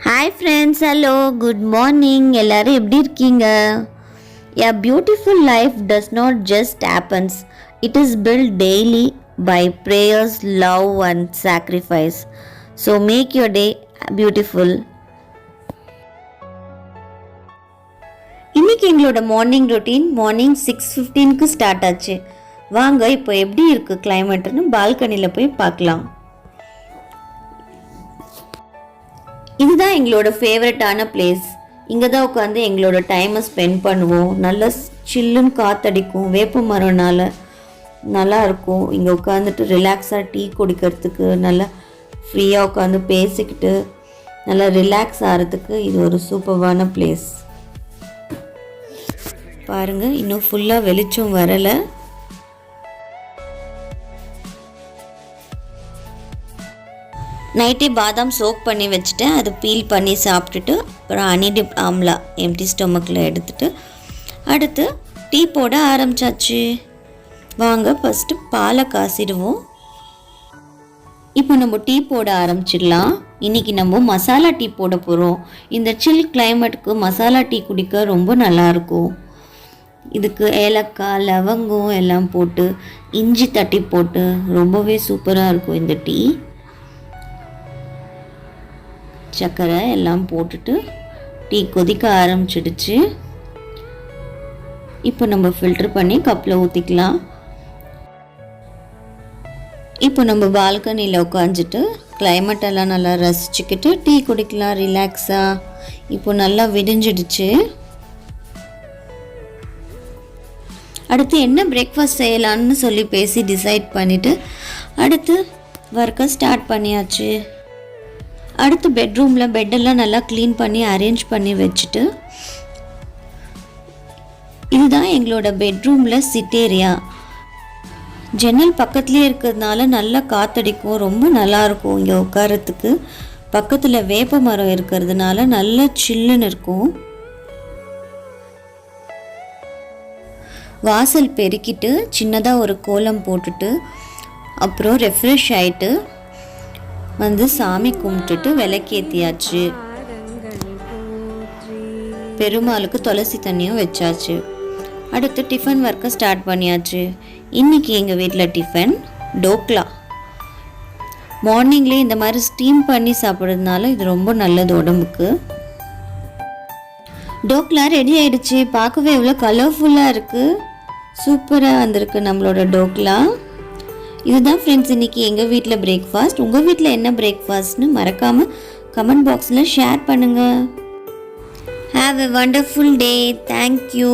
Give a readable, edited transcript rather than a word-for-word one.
Hi friends, hello, good morning. எல்லாரும் எப்படி இருக்கீங்க? A beautiful life does not just happens. It is built daily by prayers, love and sacrifice. So make your day beautiful. இன்னைக்கு எங்களோட morning routine morning 6:15க்கு start ஆச்சு. வாங்க இப்போ எப்படி இருக்கு கிளைமேட்னு பால்கனியில் போய் பார்க்கலாம். இதுதான் எங்களோட ஃபேவரட்டான பிளேஸ். இங்கே தான் உட்காந்து எங்களோட டைமை ஸ்பெண்ட் பண்ணுவோம். நல்லா சில்லுன்னு காற்றடிக்கும், வேப்ப மரம்னால நல்லா இருக்கும். இங்கே உட்காந்துட்டு ரிலாக்ஸாக டீ குடிக்கிறதுக்கு, நல்லா ஃப்ரீயாக உட்காந்து பேசிக்கிட்டு நல்லா ரிலாக்ஸ் ஆகிறதுக்கு இது ஒரு சூப்பர்வான பிளேஸ். பாருங்கள், இன்னும் ஃபுல்லாக வெளிச்சம் வரலை. நைட்டே பாதாம் சோக் பண்ணி வச்சுட்டேன். அது பீல் பண்ணி சாப்பிட்டுட்டு அப்புறம் அனிடிப் ஆம்லா எம்டி ஸ்டொமக்கில் எடுத்துகிட்டு அடுத்து டீ போட ஆரம்பிச்சாச்சு. வாங்க ஃபஸ்ட்டு பாலை காசிடுவோம். இப்போ நம்ம டீ போட ஆரம்பிச்சிடலாம். இன்றைக்கி நம்ம மசாலா டீ போட போகிறோம். இந்த சில் கிளைமேட்டுக்கு மசாலா டீ குடிக்க ரொம்ப நல்லாயிருக்கும். இதுக்கு ஏலக்காய், லவங்கம் எல்லாம் போட்டு இஞ்சி தட்டி போட்டு ரொம்பவே சூப்பராக இருக்கும் இந்த டீ. சர்க்கரை எல்லாம் போட்டுட்டு டீ கொதிக்க ஆரம்பிச்சிடுச்சு. இப்போ நம்ம ஃபில்டர் பண்ணி கப்பில் ஊற்றிக்கலாம். இப்போ நம்ம பால்கனியில் உட்காந்துட்டு கிளைமேட்டெல்லாம் நல்லா ரசிச்சுக்கிட்டு டீ குடிக்கலாம் ரிலாக்ஸாக. இப்போ நல்லா விடிஞ்சிடுச்சு. அடுத்து என்ன பிரேக்ஃபாஸ்ட் செய்யலான்னு சொல்லி பேசி டிசைட் பண்ணிவிட்டு அடுத்து ஒர்க்கை ஸ்டார்ட் பண்ணியாச்சு. அடுத்து பெட்ரூமில் பெட்டெல்லாம் நல்லா க்ளீன் பண்ணி அரேஞ்ச் பண்ணி வச்சுட்டு இதுதான் எங்களோட பெட்ரூமில் சிட் ஏரியா. ஜன்னல் பக்கத்துலேயே இருக்கிறதுனால நல்லா காற்றடிக்கும், ரொம்ப நல்லாயிருக்கும். இங்கே உட்காரத்துக்கு பக்கத்தில் வேப்ப மரம் இருக்கிறதுனால நல்லா சில்லுன்னு இருக்கும். வாசல் பெருக்கிட்டு சின்னதாக ஒரு கோலம் போட்டுட்டு அப்புறம் ரெஃப்ரெஷ் ஆகிட்டு வந்து சாமி கும்பிட்டுட்டு விளக்கேற்றியாச்சு. பெருமாளுக்கு துளசி தண்ணியும் வச்சாச்சு. அடுத்து டிஃபன் ஒர்க்கை ஸ்டார்ட் பண்ணியாச்சு. இன்றைக்கி எங்கள் வீட்டில் டிஃபன் டோக்லா. மார்னிங்லேயே இந்த மாதிரி ஸ்டீம் பண்ணி சாப்பிட்றதுனால இது ரொம்ப நல்லது உடம்புக்கு. டோக்லா ரெடி ஆகிடுச்சு. பார்க்கவே எவ்வளோ கலர்ஃபுல்லாக இருக்குது, சூப்பராக வந்திருக்கு நம்மளோட டோக்லா. இதுதான் ஃப்ரெண்ட்ஸ் இன்றைக்கி எங்கள் வீட்டில் பிரேக்ஃபாஸ்ட். உங்கள் வீட்டில் என்ன பிரேக்ஃபாஸ்ட்னு மறக்காமல் கமெண்ட் பாக்ஸில் ஷேர் பண்ணுங்கள். Have a wonderful day. Thank you.